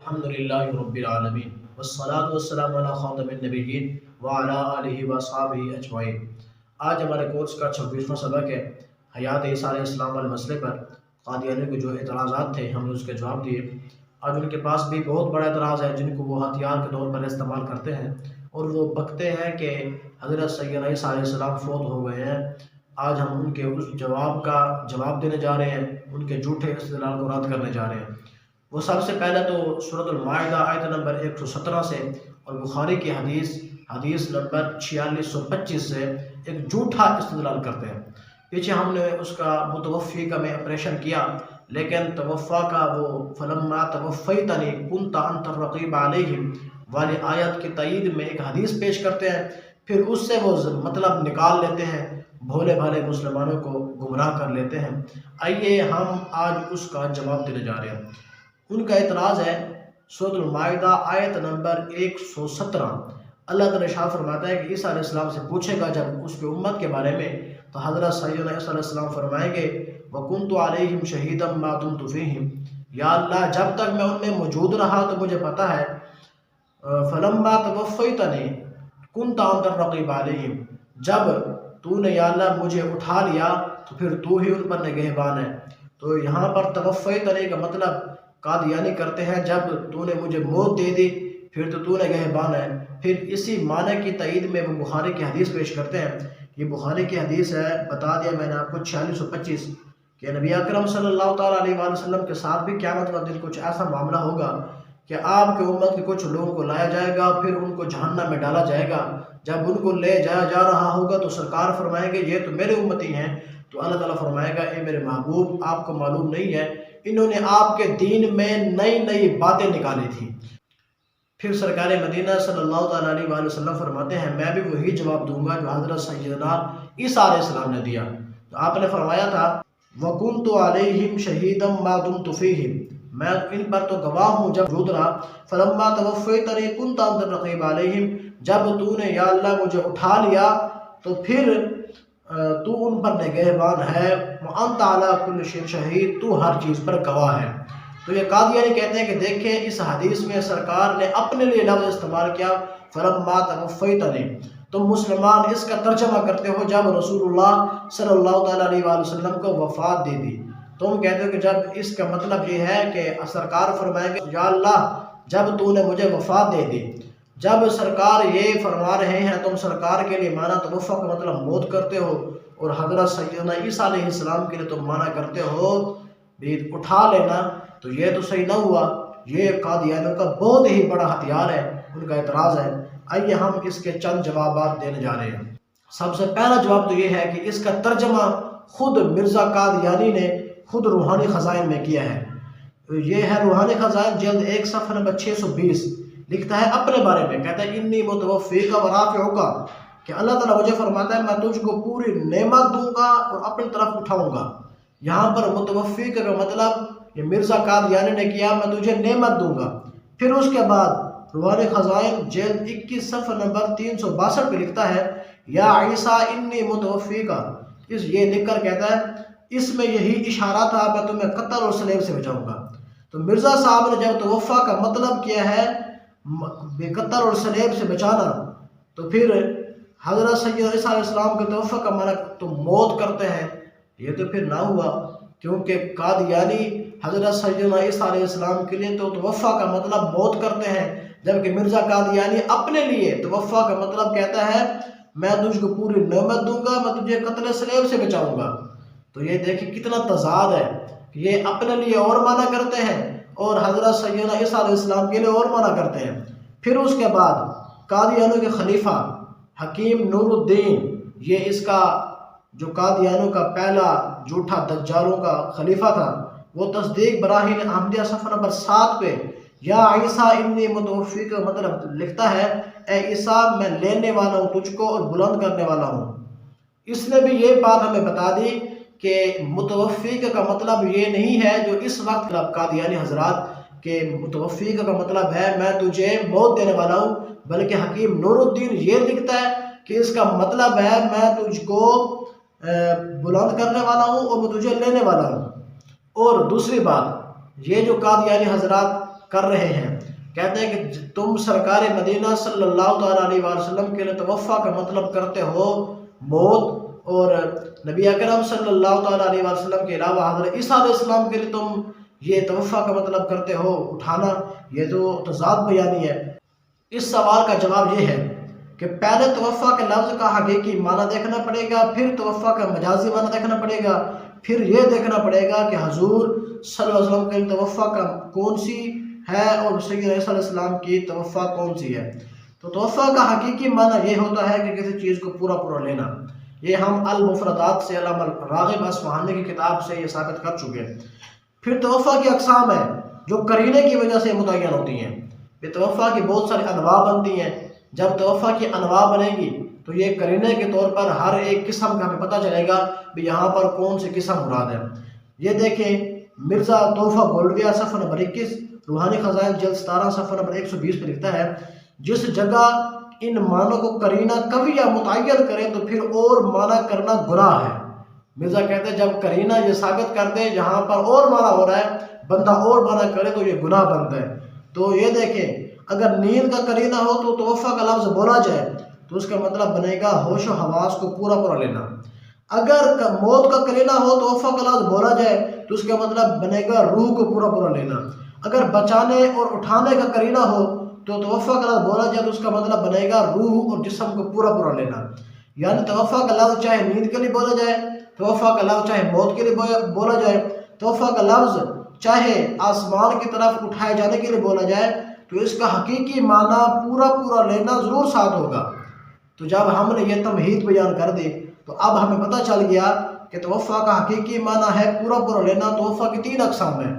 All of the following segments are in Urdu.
الحمد للہ رب العالمین والصلاة والسلام علی خاتم النبیین وعلی آلہ وصحبہ اجمعین۔ آج ہمارے کورس کا 26واں سبق ہے حیات عیسیٰ علیہ السلام والے مسئلے پر۔ قادیانی کو جو اعتراضات تھے ہم نے اس کے جواب دیے۔ آج ان کے پاس بھی بہت بڑا اعتراض ہے جن کو وہ ہتھیار کے طور پر استعمال کرتے ہیں، اور وہ بکتے ہیں کہ حضرت سیدنا عیسیٰ علیہ السلام فوت ہو گئے ہیں۔ آج ہم ان کے اس جواب کا جواب دینے جا رہے ہیں، ان کے جھوٹے استدلال کو رد کرنے جا رہے ہیں۔ وہ سب سے پہلے تو سورۃ المائدہ آیت نمبر 117 سے اور بخاری کی حدیث نمبر 4625 سے ایک جھوٹا استدلال کرتے ہیں۔ پیچھے ہم نے اس کا متوفی کا میں اپریشن کیا، لیکن توفا کا وہ فلما توفیتنی کنت انت الرقیب علیہم والی آیت کی تائید میں ایک حدیث پیش کرتے ہیں، پھر اس سے وہ مطلب نکال لیتے ہیں، بھولے بھالے مسلمانوں کو گمراہ کر لیتے ہیں۔ آئیے ہم آج اس کا جواب دینے جا رہے ہیں۔ ان کا اعتراض ہے سورۃ المائدہ آیت نمبر 117۔ اللہ تعالیٰ ارشاد فرماتا ہے کہ عیسیٰ علیہ السلام سے پوچھے گا جب اس کی امت کے بارے میں، تو حضرت سیدنا عیسیٰ علیہ السلام فرمائیں گے وَكُنْتُ عَلَيْهِمْ شَهِيدًا مَا دُمْتُ فِيهِمْ، یا اللہ جب تک میں ان میں موجود رہا تو مجھے پتہ ہے، فَلَمَّا تَوَفَّيْتَنِي كُنْتَ أَنْتَ الرَّقِيبُ عَلَيْهِمْ، جب تو نے یا اللہ مجھے اٹھا لیا تو پھر تو ہی ان پر نگہبان ہے۔ تو یہاں پر توفیتنی کا مطلب قادیانی کرتے ہیں جب تو نے مجھے موت دے دی پھر تو نگہبان ہے۔ پھر اسی معنی کی تائید میں وہ بخاری کی حدیث پیش کرتے ہیں۔ یہ بخاری کی حدیث ہے، بتا دیا میں نے آپ کو 4625، کہ نبی اکرم صلی اللہ تعالیٰ علیہ وآلہ وسلم کے ساتھ بھی قیامت والے دن کچھ ایسا معاملہ ہوگا کہ آپ کے امت کے کچھ لوگوں کو لایا جائے گا، پھر ان کو جہنم میں ڈالا جائے گا۔ جب ان کو لے جایا جا رہا ہوگا تو سرکار فرمائیں گے یہ تو میرے امتی ہیں، تو اللہ تعالیٰ فرمائے گا اے میرے محبوب آپ کو معلوم نہیں ہے انہوں نے آپ کے دین میں نئی نئی باتیں نکالی تھی۔ پھر سرکار مدینہ صلی اللہ تعالیٰ علیہ وآلہ وسلم فرماتے ہیں میں بھی وہی جواب دوں گا جو حضرت سیدنا عیسیٰ علیہ السلام نے دیا۔ تو آپ نے فرمایا تھا وَكُنْتُ عَلَيْهِمْ شَهِيدًا مَا دُمْتُ فِيهِمْ، میں ان پر تو گواہ ہوں جب موجود رہا۔ فَلَمَّا تَوَفَّيْتَنِي كُنْتَ أَنْتَ الرَّقِيبُ عَلَيْهِمْ، جب تو نے یا اللہ مجھے اٹھا لیا تو پھر تو ان پر نگہبان ہے۔ وَأَنْتَ عَلَىٰ كُلِّ شَيْءٍ شَهِيدٌ، تو ہر چیز پر گواہ ہے۔ تو یہ قادیانی کہتے ہیں کہ دیکھیں اس حدیث میں سرکار نے اپنے لیے لفظ استعمال کیا فَلَمَّا تَوَفَّيْتَنِي، تم مسلمان اس کا ترجمہ کرتے ہو جب رسول اللہ صلی اللہ تعالیٰ علیہ وآلہ وسلم کو وفات دے دی، تم کہتے ہو کہ جب اس کا مطلب یہ ہے کہ سرکار فرمائیں گے یا اللہ جب تو نے مجھے وفات دے دی۔ جب سرکار یہ فرما رہے ہیں تم سرکار کے لیے معنی توفہ کا مطلب موت کرتے ہو، اور حضرت سیدنا عیسیٰ علیہ السلام کے لیے تم معنی کرتے ہو اٹھا لینا، تو یہ تو صحیح نہ ہوا۔ یہ قادیانیوں کا بہت ہی بڑا ہتھیار ہے، ان کا اعتراض ہے۔ آئیے ہم اس کے چند جوابات دینے جا رہے ہیں۔ سب سے پہلا جواب تو یہ ہے کہ اس کا ترجمہ خود مرزا قادیانی نے خود روحانی خزائن میں کیا ہے۔ یہ ہے روحانی خزائن جلد 1 صفحہ نمبر 620، لکھتا ہے اپنے بارے میں، کہتا ہے انی متوفیک و رافعک، کہ اللہ تعالیٰ مجھے فرماتا ہے میں تجھ کو پوری نعمت دوں گا اور اپنی طرف اٹھاؤں گا۔ یہاں پر متوفیک کا مطلب یہ مرزا قادیانی نے کیا میں تجھے نعمت دوں گا۔ پھر اس کے بعد روحانی خزائن جلد 21 صفحہ نمبر 362 پہ لکھتا ہے یا عیسیٰ انی متوفیک، یہ لکھ کر کہتا ہے اس میں یہی اشارہ تھا میں تمہیں قتل اور صلیب سے بچاؤں گا۔ تو مرزا صاحب نے جب توفہ کا مطلب کیا ہے بے قتل اور صلیب سے بچانا، تو پھر حضرت سیدنا عیسیٰ علیہ السلام کے توفہ کا معنی تو موت کرتے ہیں، یہ تو پھر نہ ہوا، کیونکہ قادیانی حضرت سیدنا عیسیٰ علیہ السلام کے لیے تو توفہ کا مطلب موت کرتے ہیں، جبکہ مرزا قادیانی اپنے لیے توفہ کا مطلب کہتا ہے میں تجھ کو پوری نعمت دوں گا، میں تجھے قتل صلیب سے بچاؤں گا۔ تو یہ دیکھیں کتنا تضاد ہے، یہ اپنے لیے اور معنی کرتے ہیں اور حضرت سیدنا عیسیٰ علیہ السلام کے لیے اور معنی کرتے ہیں۔ پھر اس کے بعد قادیانیوں کے خلیفہ حکیم نور الدین، یہ اس کا جو قادیانیوں کا پہلا جھوٹا دجالوں کا خلیفہ تھا، وہ تصدیق براہین احمدیہ صفحہ نمبر 7 پہ یا عیسیٰ انی متوفیک کا مطلب لکھتا ہے اے عیسیٰ میں لینے والا ہوں تجھ کو اور بلند کرنے والا ہوں۔ اس نے بھی یہ بات ہمیں بتا دی کہ متوفیق کا مطلب یہ نہیں ہے جو اس وقت قادیانی حضرات کہ متوفیق کا مطلب ہے میں تجھے موت دینے والا ہوں، بلکہ حکیم نور الدین یہ لکھتا ہے کہ اس کا مطلب ہے میں تجھ کو بلند کرنے والا ہوں اور میں تجھے لینے والا ہوں۔ اور دوسری بات، یہ جو قادیانی حضرات کر رہے ہیں۔ کہتے ہیں کہ تم سرکار مدینہ صلی اللہ تعالیٰ علیہ وسلم کے لیے توفیٰ کا مطلب کرتے ہو موت، اور نبی اکرم صلی اللہ تعالیٰ علیہ وسلم کے علاوہ حضرت عیسیٰ علیہ السلام کے لیے تم یہ توفیٰ کا مطلب کرتے ہو اٹھانا، یہ تو تضاد بیانی ہے۔ اس سوال کا جواب یہ ہے کہ پہلے توفیٰ کے لفظ کا حقیقی معنی دیکھنا پڑے گا، پھر توفیٰ کا مجازی معنی دیکھنا پڑے گا، پھر یہ دیکھنا پڑے گا کہ حضور صلی اللہ علیہ وسلم کے لیے توفیٰ کا کون سی ہے اور سیدنا عیسیٰ علیہ السلام کی توفیٰ کون سی ہے۔ تو توفیٰ کا حقیقی معنی یہ ہوتا ہے کہ کسی چیز کو پورا پورا لینا۔ یہ ہم المفردات سے علامہ راغب اصفہانی کی کتاب سے یہ ثابت کر چکے ہیں۔ پھر توفیٰ کی اقسام ہیں جو قرینے کی وجہ سے متعین ہوتی ہیں۔ یہ توفیٰ کی بہت ساری انواع بنتی ہیں۔ جب توفیٰ کی انواع بنے گی تو یہ قرینے کے طور پر ہر ایک قسم کا ہمیں پتہ چلے گا کہ یہاں پر کون سی قسم مراد ہے۔ یہ دیکھیں مرزا تحفہ گولڈویا صفحہ نمبر 21، روحانی خزائن جلد 17 صفحہ نمبر 120 پہ لکھتا ہے، جس جگہ ان معنوں کو قرینہ قوی یا متعین کرے تو پھر اور معنی کرنا گناہ ہے۔ مرزا کہتے ہیں جب قرینہ یہ ثابت کر دے جہاں پر اور معنی ہو رہا ہے، بندہ اور معنی کرے تو یہ گناہ بنتا ہے۔ تو یہ دیکھیں اگر نیند کا قرینہ ہو تو توفیٰ کا لفظ بولا جائے تو اس کا مطلب بنے گا ہوش و حواس کو پورا پورا لینا۔ اگر موت کا قرینہ ہو توفیٰ کا لفظ بولا جائے تو اس کا مطلب بنے گا روح کو پورا پورا لینا۔ اگر بچانے اور اٹھانے کا قرینہ ہو تو توفیٰ کا لفظ بولا جائے تو اس کا مطلب بنے گا روح اور جسم کو پورا پورا لینا۔ یعنی توفیٰ کا لفظ چاہے نیند کے لیے بولا جائے، توفیٰ کا لفظ چاہے موت کے لیے بولا جائے، توفیٰ کا لفظ چاہے آسمان کی طرف اٹھائے جانے کے لیے بولا جائے، تو اس کا حقیقی معنی پورا پورا لینا ضرور ساتھ ہوگا۔ تو جب ہم نے یہ تمہید بیان کر دی تو اب ہمیں پتہ چل گیا کہ توفیٰ کا حقیقی معنی ہے پورا پورا لینا۔ توفیٰ کی 3 اقسام ہیں،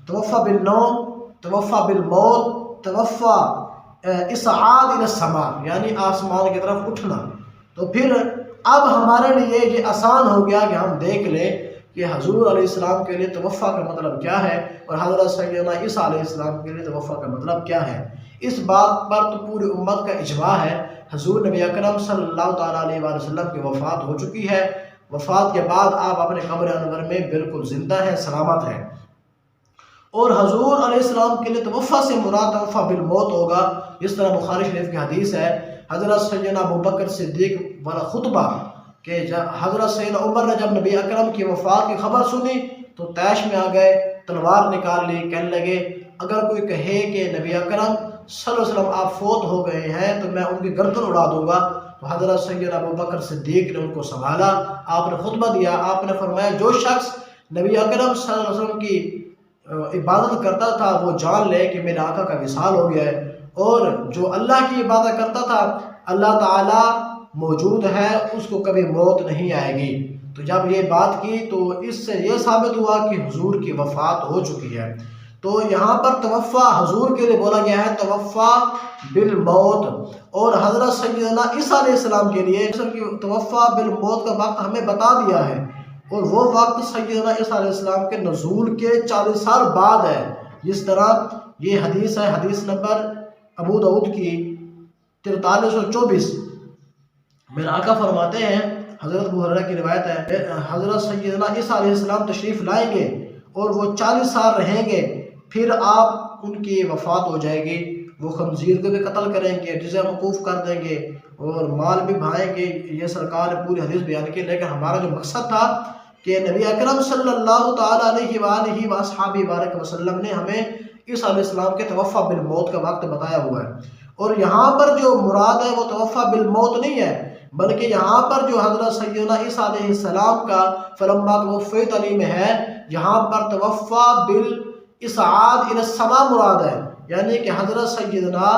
توفیٰ بالنوم، توفیٰ بالموت، توفیٰ اصعاد الی السماء یعنی آسمان کی طرف اٹھنا۔ تو پھر اب ہمارے لیے یہ آسان ہو گیا کہ ہم دیکھ لیں کہ حضور علیہ السلام کے لیے توفیٰ کا مطلب کیا ہے اور حضرت سیدنا عیسیٰ علیہ السلام کے لیے توفیٰ کا مطلب کیا ہے۔ اس بات پر تو پوری امت کا اجماع ہے۔ حضور نبی اکرم صلی اللہ تعالیٰ علیہ وآلہ وسلم کی وفات ہو چکی ہے۔ وفات کے بعد آپ اپنے قبر انور میں بالکل زندہ ہیں، سلامت ہیں، اور حضور علیہ السلام کے لیے توفیٰ سے مراد توفیٰ بالموت ہوگا۔ جس طرح بخاری شریف کی حدیث ہے، حضرت سیدنا ابوبکر صدیق والا خطبہ کہ حضرت سیدنا عمر نے جب نبی اکرم کی وفات کی خبر سنی تو طیش میں آ گئے، تلوار نکال لی، کہنے لگے اگر کوئی کہے کہ نبی اکرم صلی اللہ علیہ وسلم آپ فوت ہو گئے ہیں تو میں ان کی گردن اڑا دوں گا۔ تو حضرت سیدنا ابوبکر صدیق نے ان کو سنبھالا، آپ نے خطبہ دیا، آپ نے فرمایا جو شخص نبی اکرم صلی اللہ علیہ وسلم کی عبادت کرتا تھا وہ جان لے کہ میرے آقا کا وصال ہو گیا ہے، اور جو اللہ کی عبادت کرتا تھا اللہ تعالیٰ موجود ہے، اس کو کبھی موت نہیں آئے گی۔ تو جب یہ بات کی تو اس سے یہ ثابت ہوا کہ حضور کی وفات ہو چکی ہے۔ تو یہاں پر توفیٰ حضور کے لیے بولا گیا ہے توفیٰ بالموت، اور حضرت سیدنا عیسیٰ علیہ السلام کے لیے توفیٰ بالموت کا وقت ہمیں بتا دیا ہے، اور وہ وقت سیدنا عیسیٰ علیہ السلام کے نزول کے 40 سال بعد ہے۔ جس طرح یہ حدیث ہے، حدیث نمبر ابو داؤد کی 4324 میرے آقا فرماتے ہیں، حضرت ابو ہریرہ کی روایت ہے، حضرت سیدنا عیسیٰ علیہ السلام تشریف لائیں گے اور وہ 40 سال رہیں گے، پھر آپ ان کی وفات ہو جائے گی، وہ خنزیر کو بھی قتل کریں گے، جزیہ موقوف کر دیں گے اور مال بھی بھائیں گے۔ یہ سرکار نے پوری حدیث بیان کی، لیکن ہمارا جو مقصد تھا کہ نبی اکرم صلی اللہ تعالیٰ علیہ وآلہ وصحبہ بارک وسلم نے ہمیں عیسیٰ علیہ السلام کے توفیٰ بالموت کا وقت بتایا ہوا ہے، اور یہاں پر جو مراد ہے وہ توفیٰ بالموت نہیں ہے، بلکہ یہاں پر جو حضرت سیدنا عیسیٰ علیہ السلام کا فلما توفیتنی میں ہے، یہاں پر توفیٰ بالاسعاد الی السماء مراد ہے، یعنی کہ حضرت سیدنا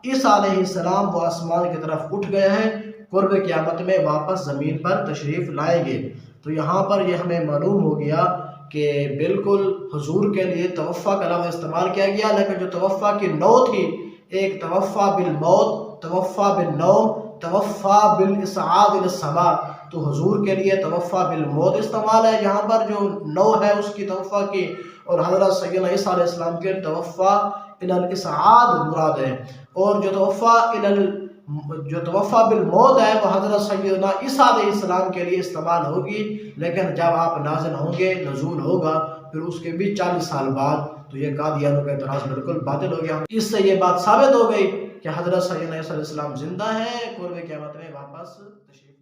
عیسیٰ علیہ السلام وہ آسمان کی طرف اٹھ گئے ہیں، قرب قیامت میں واپس زمین پر تشریف لائیں گے۔ تو یہاں پر یہ ہمیں معلوم ہو گیا کہ بالکل حضور کے لیے توفیٰ کا لفظ استعمال کیا گیا، لیکن جو توفیٰ کی نوع تھی، ایک توفیٰ بالموت، توفیٰ بالنوم، توفیٰ بالاسعاد الی السماء، تو حضور کے لیے توفیٰ بالموت استعمال ہے یہاں پر جو نوع ہے اس کی توفیٰ کی، اور حضرت سیدنا عیسیٰ علیہ السلام کے توفیٰ الی الاسعاد مراد ہے، اور جو توفیٰ بالموت ہے وہ حضرت سیدنا عیسیٰ علیہ السلام کے لیے استعمال ہوگی، لیکن جب آپ نازل ہوں گے، نزول ہوگا، پھر اس کے بھی 40 سال بعد تو یہ قادیانوں کا اعتراض بالکل باطل ہو گیا۔ اس سے یہ بات ثابت ہو گئی کہ حضرت سیدنا عیسیٰ علیہ السلام زندہ ہے، قرب قیامت میں واپس تشریف